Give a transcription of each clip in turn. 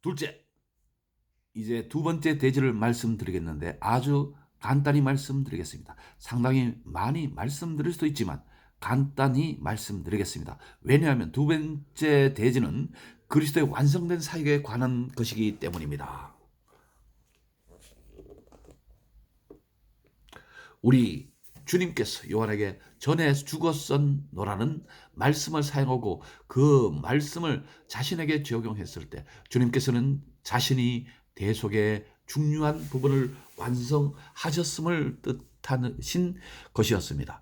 둘째, 이제 두 번째 대지를 말씀드리겠는데 아주 간단히 말씀드리겠습니다. 상당히 많이 말씀드릴 수도 있지만 간단히 말씀드리겠습니다. 왜냐하면 두 번째 대지는 그리스도의 완성된 사역에 관한 것이기 때문입니다. 우리 주님께서 요한에게 전에 죽었었노라는 말씀을 사용하고 그 말씀을 자신에게 적용했을 때 주님께서는 자신이 대속의 중요한 부분을 완성하셨음을 뜻하신 것이었습니다.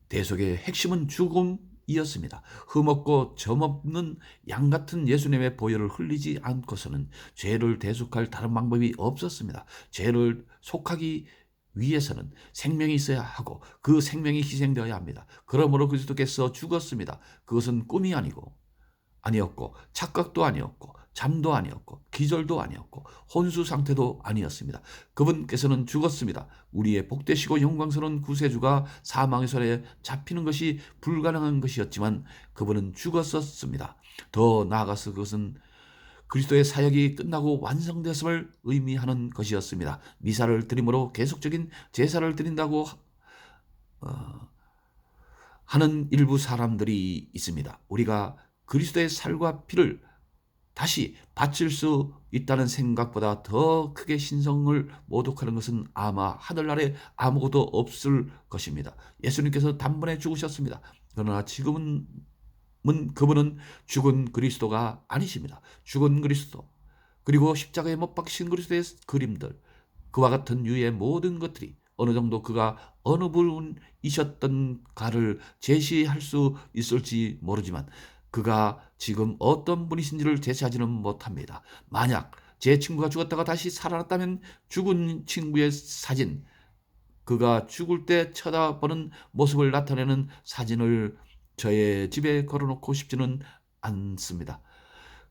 대속의 핵심은 죽음이었습니다. 흠없고 점없는 양 같은 예수님의 보혈을 흘리지 않고서는 죄를 대속할 다른 방법이 없었습니다. 죄를 속하기 위해서는 생명이 있어야 하고 그 생명이 희생되어야 합니다. 그러므로 그리스도께서 죽었습니다. 그것은 꿈이 아니었고 착각도 아니었고 잠도 아니었고 기절도 아니었고 혼수 상태도 아니었습니다. 그분께서는 죽었습니다. 우리의 복되시고 영광스러운 구세주가 사망의 손에 잡히는 것이 불가능한 것이었지만 그분은 죽었었습니다. 더 나아가서 그것은 그리스도의 사역이 끝나고 완성되었음을 의미하는 것이었습니다. 미사를 드림으로 계속적인 제사를 드린다고 하는 일부 사람들이 있습니다. 우리가 그리스도의 살과 피를 다시 바칠 수 있다는 생각보다 더 크게 신성을 모독하는 것은 아마 하늘 아래 아무것도 없을 것입니다. 예수님께서 단번에 죽으셨습니다. 그러나 지금은 그분은 죽은 그리스도가 아니십니다. 죽은 그리스도 그리고 십자가에 못 박히신 그리스도의 그림들 그와 같은 유의 모든 것들이 어느 정도 그가 어느 분이셨던가를 제시할 수 있을지 모르지만 그가 지금 어떤 분이신지를 제시하지는 못합니다. 만약 제 친구가 죽었다가 다시 살아났다면 죽은 친구의 사진, 그가 죽을 때 쳐다보는 모습을 나타내는 사진을 저의 집에 걸어놓고 싶지는 않습니다.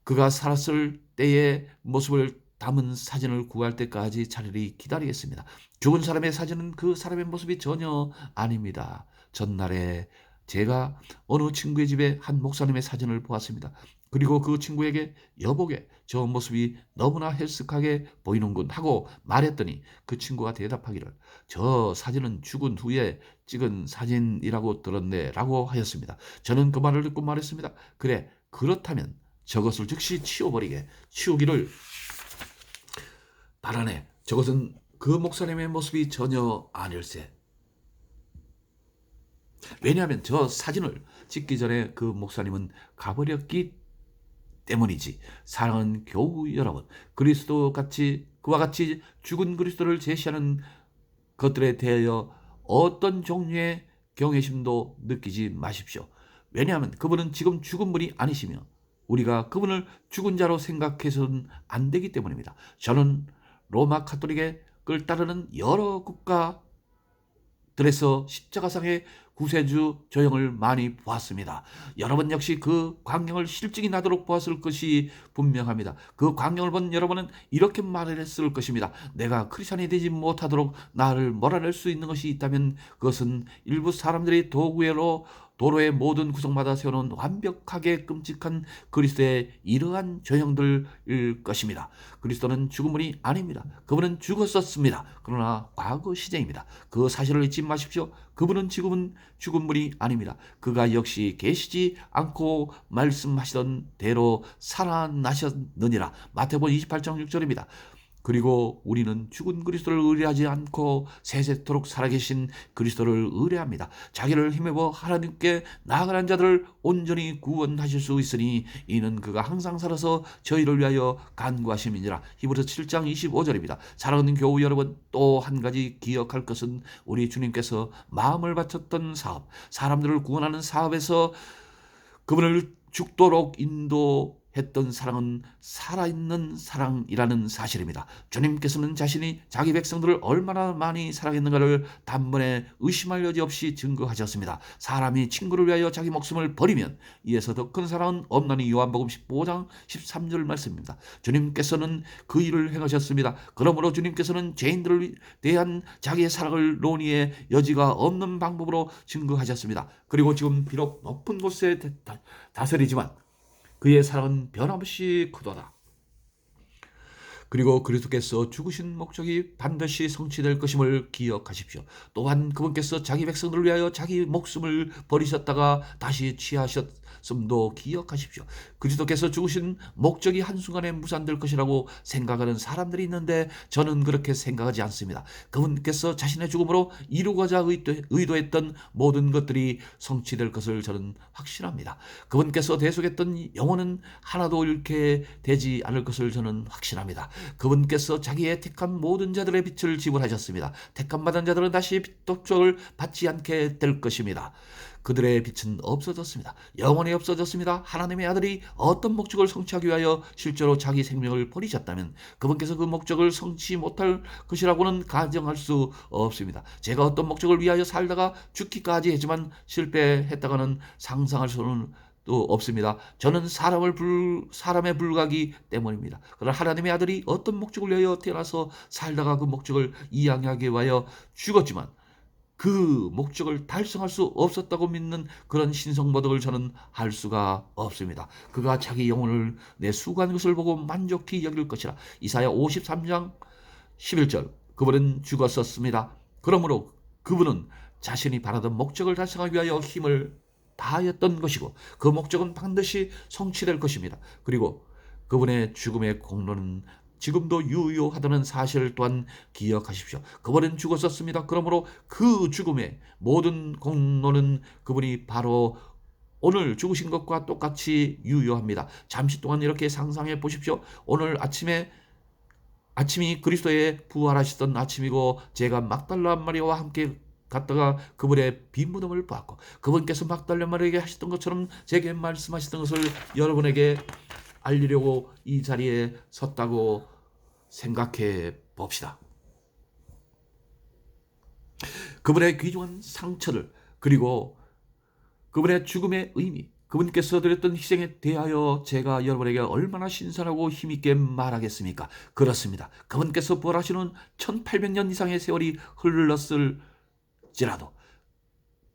그가 살았을 때의 모습을 담은 사진을 구할 때까지 차라리 기다리겠습니다. 죽은 사람의 사진은 그 사람의 모습이 전혀 아닙니다. 전날에 제가 어느 친구의 집에 한 목사님의 사진을 보았습니다. 그리고 그 친구에게 여보게 저 모습이 너무나 헬쓱하게 보이는군 하고 말했더니 그 친구가 대답하기를 저 사진은 죽은 후에 찍은 사진이라고 들었네 라고 하였습니다. 저는 그 말을 듣고 말했습니다. 그래 그렇다면 저것을 즉시 치우기를 바라네. 저것은 그 목사님의 모습이 전혀 아닐세. 왜냐하면 저 사진을 찍기 전에 그 목사님은 가버렸기 때문이지. 사랑하는 교우 여러분, 그와 같이 죽은 그리스도를 제시하는 것들에 대하여 어떤 종류의 경외심도 느끼지 마십시오. 왜냐하면 그분은 지금 죽은 분이 아니시며 우리가 그분을 죽은 자로 생각해서는 안 되기 때문입니다. 저는 로마 카톨릭을 따르는 여러 국가들에서 십자가상의 구세주 조형을 많이 보았습니다. 여러분 역시 그 광경을 실증이 나도록 보았을 것이 분명합니다. 그 광경을 본 여러분은 이렇게 말을 했을 것입니다. 내가 크리스찬이 되지 못하도록 나를 몰아낼 수 있는 것이 있다면 그것은 일부 사람들이 도로의 모든 구석마다 세워놓은 완벽하게 끔찍한 그리스도의 이러한 조형들일 것입니다. 그리스도는 죽은 분이 아닙니다. 그분은 죽었었습니다. 그러나 과거 시제입니다. 그 사실을 잊지 마십시오. 그분은 지금은 죽은 분이 아닙니다. 그가 역시 계시지 않고 말씀하시던 대로 살아나셨느니라. 마태복음 28장 6절입니다. 그리고 우리는 죽은 그리스도를 의뢰하지 않고 세세토록 살아계신 그리스도를 의뢰합니다. 자기를 힘입어 하나님께 나아가는 자들을 온전히 구원하실 수 있으니 이는 그가 항상 살아서 저희를 위하여 간구하심이니라. 히브리서 7장 25절입니다. 사랑하는 교우 여러분, 또 한 가지 기억할 것은 우리 주님께서 마음을 바쳤던 사업, 사람들을 구원하는 사업에서 그분을 죽도록 인도했던 사랑은 살아있는 사랑이라는 사실입니다. 주님께서는 자신이 자기 백성들을 얼마나 많이 사랑했는가를 단번에 의심할 여지 없이 증거하셨습니다. 사람이 친구를 위하여 자기 목숨을 버리면 이에서 더 큰 사랑은 없나니. 요한복음 15장 13절 말씀입니다. 주님께서는 그 일을 행하셨습니다. 그러므로 주님께서는 죄인들을 대한 자기의 사랑을 논의의 여지가 없는 방법으로 증거하셨습니다. 그리고 지금 비록 높은 곳에 다스리지만 그의 사랑은 변함없이 크도다. 그리고 그리스도께서 죽으신 목적이 반드시 성취될 것임을 기억하십시오. 또한 그분께서 자기 백성들을 위하여 자기 목숨을 버리셨다가 다시 취하셨음도 기억하십시오. 그리스도께서 죽으신 목적이 한순간에 무산될 것이라고 생각하는 사람들이 있는데 저는 그렇게 생각하지 않습니다. 그분께서 자신의 죽음으로 이루고자 의도했던 모든 것들이 성취될 것을 저는 확신합니다. 그분께서 대속했던 영혼은 하나도 잃게 되지 않을 것을 저는 확신합니다. 그분께서 자기의 택한 모든 자들의 빛을 지불하셨습니다. 택한 받은 자들은 다시 빛독촉을 받지 않게 될 것입니다. 그들의 빛은 없어졌습니다. 영원히 없어졌습니다. 하나님의 아들이 어떤 목적을 성취하기 위하여 실제로 자기 생명을 버리셨다면 그분께서 그 목적을 성취 못할 것이라고는 가정할 수 없습니다. 제가 어떤 목적을 위하여 살다가 죽기까지 했지만 실패했다가는 상상할 수는 또 없습니다. 저는 사람의 불가기 때문입니다. 그러나 하나님의 아들이 어떤 목적을 위하여 태어나서 살다가 그 목적을 이행하기 위하여 죽었지만 그 목적을 달성할 수 없었다고 믿는 그런 신성모독을 저는 할 수가 없습니다. 그가 자기 영혼을 내 수고한 것을 보고 만족히 여길 것이라. 이사야 53장 11절. 그분은 죽었었습니다. 그러므로 그분은 자신이 바라던 목적을 달성하기 위하여 힘을 다하였던 것이고 그 목적은 반드시 성취될 것입니다. 그리고 그분의 죽음의 공로는 지금도 유효하다는 사실을 또한 기억하십시오. 그분은 죽었었습니다. 그러므로 그 죽음의 모든 공로는 그분이 바로 오늘 죽으신 것과 똑같이 유효합니다. 잠시 동안 이렇게 상상해 보십시오. 오늘 아침이 그리스도의 부활하시던 아침이고 제가 막달라 마리아와 함께 갔다가 그분의 빈 무덤을 보았고 그분께서 막달라 마리아에게 하셨던 것처럼 제게 말씀하셨던 것을 여러분에게 알리려고 이 자리에 섰다고 생각해 봅시다. 그분의 귀중한 상처를 그리고 그분의 죽음의 의미 그분께서 드렸던 희생에 대하여 제가 여러분에게 얼마나 신선하고 힘있게 말하겠습니까? 그렇습니다. 그분께서 부활하신 후 1800년 이상의 세월이 흘렀을지라도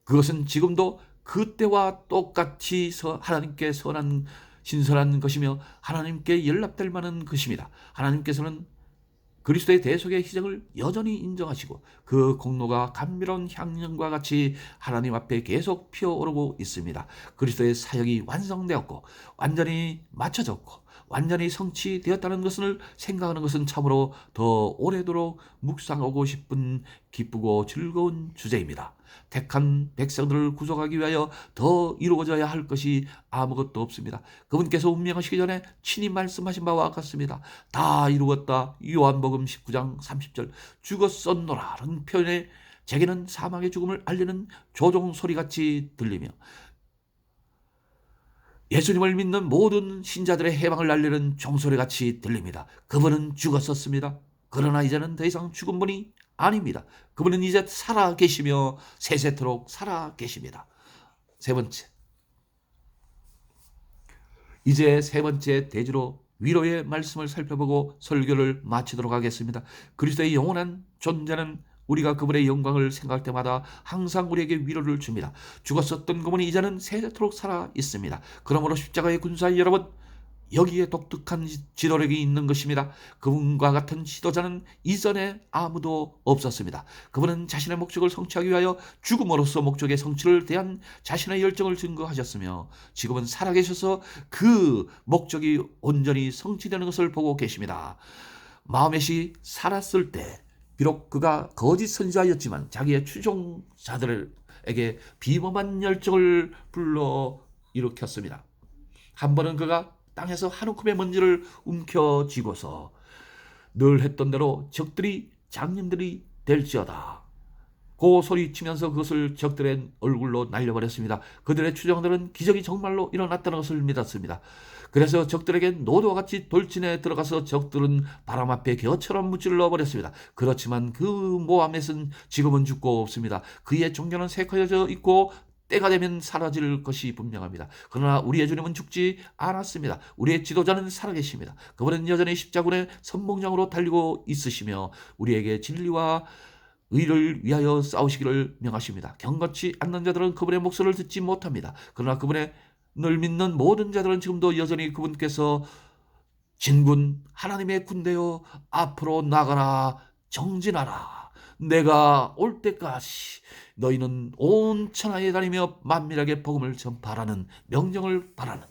그것은 지금도 그때와 똑같이 하나님께 선한 신선한 것이며 하나님께 연락될 만한 것입니다. 하나님께서는 그리스도의 대속의 희생을 여전히 인정하시고 그 공로가 감미로운 향연과 같이 하나님 앞에 계속 피어오르고 있습니다. 그리스도의 사역이 완성되었고 완전히 마쳐졌고 완전히 성취되었다는 것을 생각하는 것은 참으로 더 오래도록 묵상하고 싶은 기쁘고 즐거운 주제입니다. 택한 백성들을 구속하기 위하여 더 이루어져야 할 것이 아무것도 없습니다. 그분께서 운명하시기 전에 친히 말씀하신 바와 같습니다. 다 이루었다. 요한복음 19장 30절. 죽었었노라는 표현에 제게는 사망의 죽음을 알리는 조종 소리같이 들리며 예수님을 믿는 모든 신자들의 해방을 알리는 종소리같이 들립니다. 그분은 죽었었습니다. 그러나 이제는 더 이상 죽은 분이 아닙니다. 그분은 이제 살아 계시며 세세토록 살아 계십니다. 이제 세 번째 대지로 위로의 말씀을 살펴보고 설교를 마치도록 하겠습니다. 그리스도의 영원한 존재는 우리가 그분의 영광을 생각할 때마다 항상 우리에게 위로를 줍니다. 죽었었던 그분이 이제는 세세토록 살아 있습니다. 그러므로 십자가의 군사 여러분, 여기에 독특한 지도력이 있는 것입니다. 그분과 같은 지도자는 이전에 아무도 없었습니다. 그분은 자신의 목적을 성취하기 위하여 죽음으로써 목적의 성취를 대한 자신의 열정을 증거하셨으며 지금은 살아계셔서 그 목적이 온전히 성취되는 것을 보고 계십니다. 마호멧이 살았을 때 비록 그가 거짓 선지자였지만 자기의 추종자들에게 비범한 열정을 불러 일으켰습니다. 한 번은 그가 땅에서 한 움큼의 먼지를 움켜쥐고서 늘 했던 대로 적들이 장님들이 될지어다 고 소리치면서 그것을 적들의 얼굴로 날려버렸습니다. 그들의 추종들은 기적이 정말로 일어났다는 것을 믿었습니다. 그래서 적들에게 노도와 같이 돌진해 들어가서 적들은 바람 앞에 겨처럼 무찔러 버렸습니다. 그렇지만 그 모하멧은 지금은 죽고 없습니다. 그의 종교는 새카여져 있고 때가 되면 사라질 것이 분명합니다. 그러나 우리의 주님은 죽지 않았습니다. 우리의 지도자는 살아계십니다. 그분은 여전히 십자군의 선봉장으로 달리고 있으시며 우리에게 진리와 의를 위하여 싸우시기를 명하십니다. 경건치 않는 자들은 그분의 목소리를 듣지 못합니다. 그러나 그분의 늘 믿는 모든 자들은 지금도 여전히 그분께서 진군 하나님의 군대여 앞으로 나가라 정진하라. 내가 올 때까지 너희는 온 천하에 다니며 만민에게 복음을 전파하라는 명령을 바라는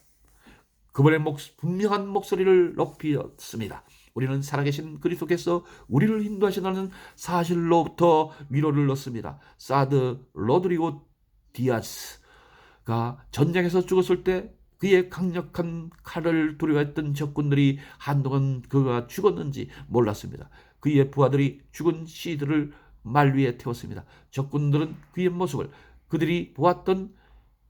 그분의 분명한 목소리를 높이었습니다. 우리는 살아계신 그리스도께서 우리를 인도하신다는 사실로부터 위로를 얻습니다. 사드 로드리고 디아스가 전쟁에서 죽었을 때 그의 강력한 칼을 두려워했던 적군들이 한동안 그가 죽었는지 몰랐습니다. 그의 부하들이 죽은 시들을 말 위에 태웠습니다. 적군들은 그의 모습을 그들이 보았던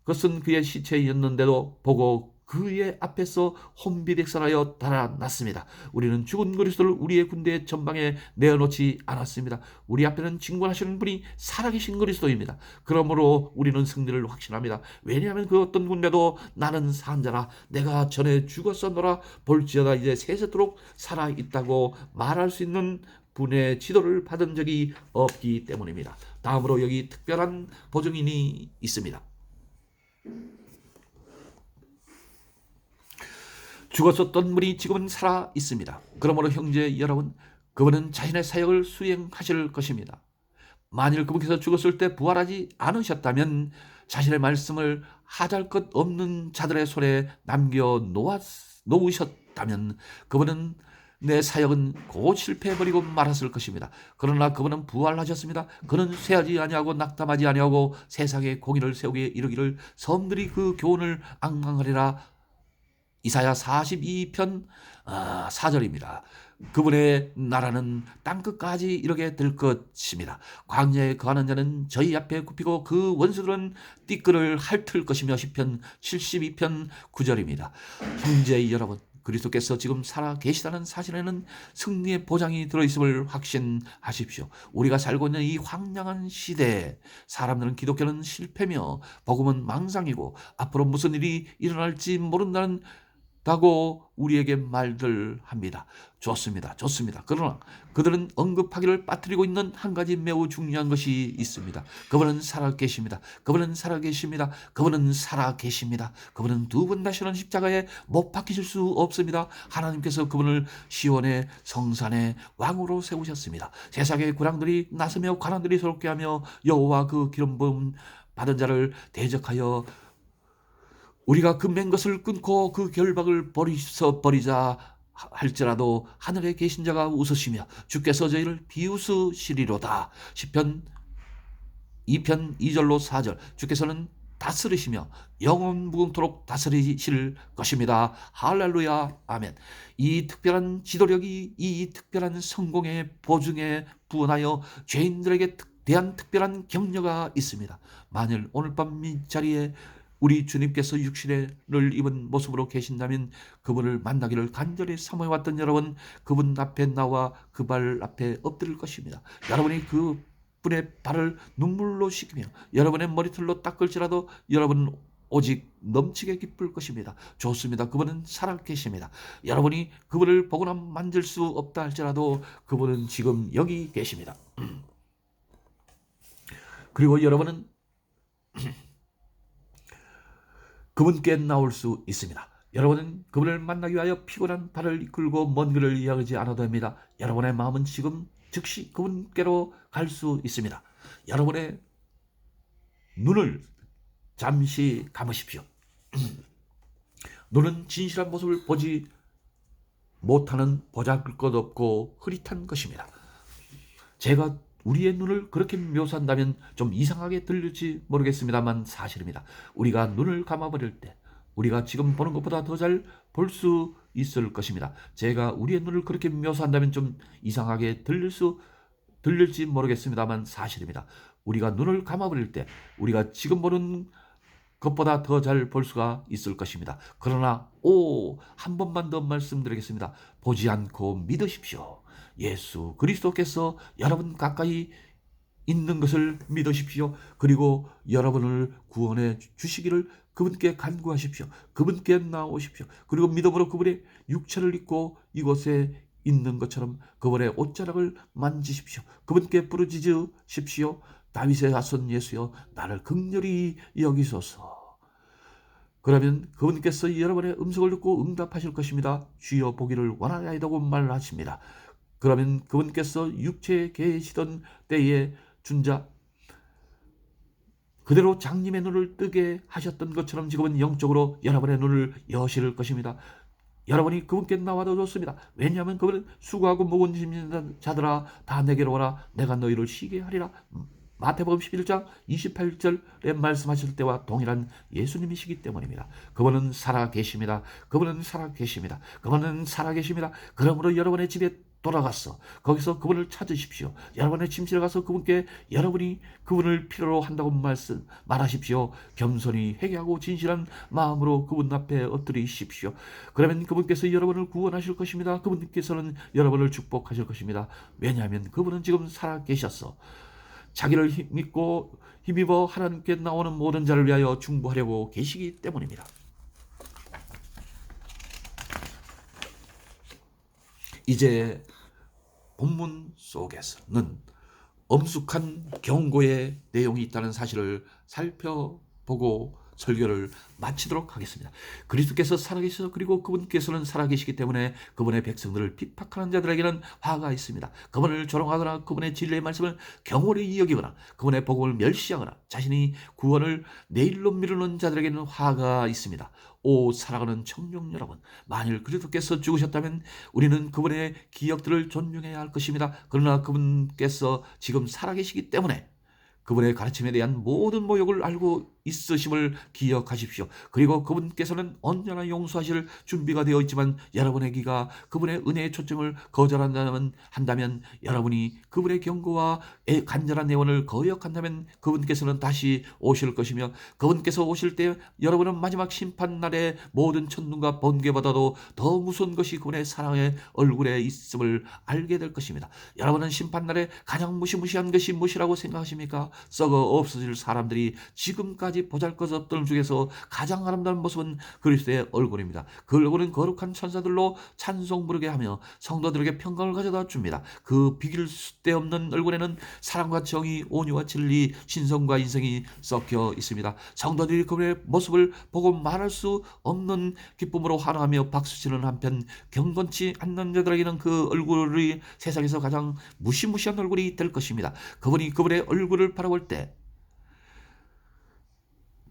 것은 그의 시체였는데도 보고 그의 앞에서 혼비백산하여 달아났습니다. 우리는 죽은 그리스도를 우리의 군대의 전방에 내어놓지 않았습니다. 우리 앞에는 진군하시는 분이 살아계신 그리스도입니다. 그러므로 우리는 승리를 확신합니다. 왜냐하면 그 어떤 군대도 나는 산 자라 내가 전에 죽었었노라 볼지어다 이제 세세토록 살아있다고 말할 수 있는 분의 지도를 받은 적이 없기 때문입니다. 다음으로 여기 특별한 보증인이 있습니다. 죽었었던 분이 지금은 살아 있습니다. 그러므로 형제 여러분, 그분은 자신의 사역을 수행하실 것입니다. 만일 그분께서 죽었을 때 부활하지 않으셨다면 자신의 말씀을 하잘 것 없는 자들의 손에 남겨 놓으셨다면 그분은 내 사역은 곧 실패해버리고 말았을 것입니다. 그러나 그분은 부활하셨습니다. 그는 쇠하지 아니하고 낙담하지 아니하고 세상에 공의를 세우기에 이르기를 섬들이 그 교훈을 앙망하리라. 이사야 42편 4절입니다. 그분의 나라는 땅끝까지 이르게 될 것입니다. 광야에 거하는 자는 저희 앞에 굽히고 그 원수들은 띠끌을 핥을 것이며 시편 72편 9절입니다. 형제 여러분, 그리스도께서 지금 살아 계시다는 사실에는 승리의 보장이 들어있음을 확신하십시오. 우리가 살고 있는 이 황량한 시대에 사람들은 기독교는 실패며 복음은 망상이고 앞으로 무슨 일이 일어날지 모른다는 다고 우리에게 말들 합니다. 좋습니다. 그러나 그들은 언급하기를 빠뜨리고 있는 한 가지 매우 중요한 것이 있습니다. 그분은 살아계십니다. 그분은 두 번 다시는 십자가에 못 박히실 수 없습니다. 하나님께서 그분을 시온의 성산의 왕으로 세우셨습니다. 세상의 군왕들이 나서며 관원들이 서럽게 하며 여호와 그 기름 부음 받은 자를 대적하여 우리가 그 맨 것을 끊고 그 결박을 버리자 할지라도 하늘에 계신 자가 웃으시며 주께서 저희를 비웃으시리로다. 시편 2편 2절로 4절. 주께서는 다스리시며 영원 무궁토록 다스리실 것입니다. 할렐루야 아멘. 이 특별한 지도력이 이 특별한 성공의 보증에 부원하여 죄인들에게 대한 특별한 격려가 있습니다. 만일 오늘 밤 이 자리에 우리 주님께서 육신을 입은 모습으로 계신다면 그분을 만나기를 간절히 사모해왔던 여러분, 그분 앞에 나와 그 발 앞에 엎드릴 것입니다. 여러분이 그 분의 발을 눈물로 씻기며 여러분의 머리털로 닦을지라도 여러분은 오직 넘치게 기쁠 것입니다. 좋습니다. 그분은 살아계십니다. 여러분이 그분을 보거나 만질 수 없다 할지라도 그분은 지금 여기 계십니다. 그리고 여러분은 그분께 나올 수 있습니다. 여러분은 그분을 만나기 위하여 피곤한 발을 이끌고 먼 길을 이어가지 않아도 됩니다. 여러분의 마음은 지금 즉시 그분께로 갈 수 있습니다. 여러분의 눈을 잠시 감으십시오. 눈은 진실한 모습을 보지 못하는 보잘것없고 흐릿한 것입니다. 제가 우리의 눈을 그렇게 묘사한다면 좀 이상하게 들릴지 모르겠습니다만 사실입니다. 우리가 눈을 감아버릴 때 우리가 지금 보는 것보다 더 잘 볼 수 있을 것입니다. 제가 우리의 눈을 그렇게 묘사한다면 좀 이상하게 들릴지 모르겠습니다만 사실입니다. 우리가 눈을 감아버릴 때 우리가 지금 보는 것보다 더 잘 볼 수가 있을 것입니다. 그러나 한 번만 더 말씀드리겠습니다. 보지 않고 믿으십시오. 예수 그리스도께서 여러분 가까이 있는 것을 믿으십시오. 그리고 여러분을 구원해 주시기를 그분께 간구하십시오. 그분께 나오십시오. 그리고 믿음으로 그분의 육체를 입고 이곳에 있는 것처럼 그분의 옷자락을 만지십시오. 그분께 부르짖으십시오. 다윗의 자손 예수여 나를 긍휼히 여기소서. 그러면 그분께서 여러분의 음성을 듣고 응답하실 것입니다. 주여 보기를 원하나이다고 말하십니다. 그러면 그분께서 육체에 계시던 때에 준자 그대로 장님의 눈을 뜨게 하셨던 것처럼 지금은 영적으로 여러분의 눈을 여실 것입니다. 여러분이 그분께 나와도 좋습니다. 왜냐하면 그분은 수고하고 무거운 짐진 자들아 다 내게로 오라 내가 너희를 쉬게 하리라. 마태복음 11장 28절에 말씀하실 때와 동일한 예수님이시기 때문입니다. 그분은 살아계십니다. 그분은 살아계십니다. 그분은 살아계십니다. 그러므로 여러분의 집에 돌아가서 거기서 그분을 찾으십시오. 여러분의 침실에 가서 그분께 여러분이 그분을 필요로 한다고 말하십시오. 겸손히 회개하고 진실한 마음으로 그분 앞에 엎드리십시오. 그러면 그분께서 여러분을 구원하실 것입니다. 그분께서는 여러분을 축복하실 것입니다. 왜냐하면 그분은 지금 살아계셔서 자기를 믿고 힘입어 하나님께 나오는 모든 자를 위하여 중보하려고 계시기 때문입니다. 이제 본문 속에서는 엄숙한 경고의 내용이 있다는 사실을 살펴보고 설교를 마치도록 하겠습니다. 그리스도께서 살아계셔서 그리고 그분께서는 살아계시기 때문에 그분의 백성들을 핍박하는 자들에게는 화가 있습니다. 그분을 조롱하거나 그분의 진리의 말씀을 경홀히 여기거나 그분의 복음을 멸시하거나 자신이 구원을 내일로 미루는 자들에게는 화가 있습니다. 오 사랑하는 청중 여러분, 만일 그리스도께서 죽으셨다면 우리는 그분의 기억들을 존중해야 할 것입니다. 그러나 그분께서 지금 살아계시기 때문에 그분의 가르침에 대한 모든 모욕을 알고 있으심을 기억하십시오. 그리고 그분께서는 언제나 용서하실 준비가 되어 있지만 여러분의 귀가 그분의 은혜의 초청을 거절한다면 여러분이 그분의 경고와 간절한 내원을 거역한다면 그분께서는 다시 오실 것이며 그분께서 오실 때 여러분은 마지막 심판날에 모든 천둥과 번개보다도 더 무서운 것이 그분의 사랑의 얼굴에 있음을 알게 될 것입니다. 여러분은 심판날에 가장 무시무시한 것이 무엇이라고 생각하십니까? 썩어 없어질 사람들이 지금까지 보잘것없던 중에서 가장 아름다운 모습은 그리스도의 얼굴입니다. 그 얼굴은 거룩한 천사들로 찬송 부르게 하며 성도들에게 평강을 가져다 줍니다. 그 비길 데 없는 얼굴에는 사랑과 정의, 온유와 진리, 신성과 인성이 섞여 있습니다. 성도들이 그분의 모습을 보고 말할 수 없는 기쁨으로 환호하며 박수치는 한편 경건치 않는 자들에게는 그 얼굴이 세상에서 가장 무시무시한 얼굴이 될 것입니다. 그분이 그분의 얼굴을 바라볼 때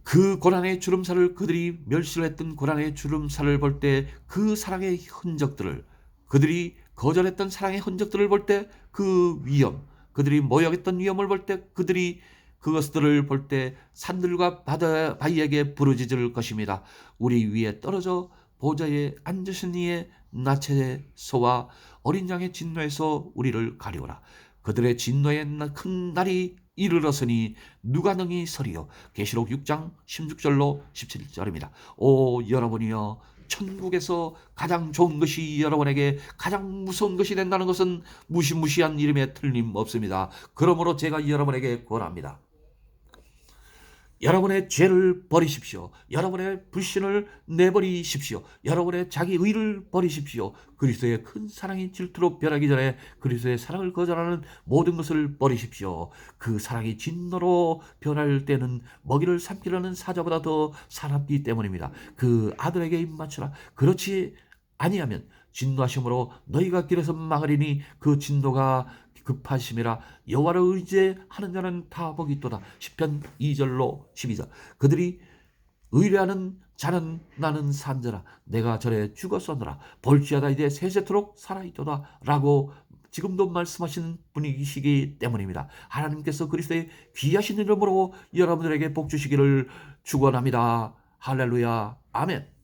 그 고난의 주름살을 그들이 멸시를 했던 고난의 주름살을 볼 때 그 사랑의 흔적들을 그들이 거절했던 사랑의 흔적들을 볼 때 그 위험 그들이 모욕했던 위험을 볼 때 그들이 그것들을 볼 때 산들과 바위에게 부르짖을 것입니다. 우리 위에 떨어져 보좌에 앉으신 이의 나체소와 어린 양의 진노에서 우리를 가리오라. 그들의 진노의 큰 날이 이르렀으니 누가 능히 서리요. 계시록 6장 16절로 17절입니다. 오 여러분이여, 천국에서 가장 좋은 것이 여러분에게 가장 무서운 것이 된다는 것은 무시무시한 이름에 틀림없습니다. 그러므로 제가 여러분에게 권합니다. 여러분의 죄를 버리십시오. 여러분의 불신을 내버리십시오. 여러분의 자기 의를 버리십시오. 그리스도의 큰 사랑이 질투로 변하기 전에 그리스도의 사랑을 거절하는 모든 것을 버리십시오. 그 사랑이 진노로 변할 때는 먹이를 삼키려는 사자보다 더 사납기 때문입니다. 그 아들에게 입맞추라. 그렇지 아니하면 진노하심으로 너희가 길에서 망하리니 그 진노가 급하심이라. 여호와를 의지하는 자는 다 복이 있도다. 시편 2절로 12절. 그들이 의뢰하는 자는 나는 산자라. 내가 절에 죽었었노라. 볼지어다 이제 세세토록 살아있도다 라고 지금도 말씀하시는 분이시기 때문입니다. 하나님께서 그리스도의 귀하신 이름으로 여러분들에게 복 주시기를 축원합니다. 할렐루야. 아멘.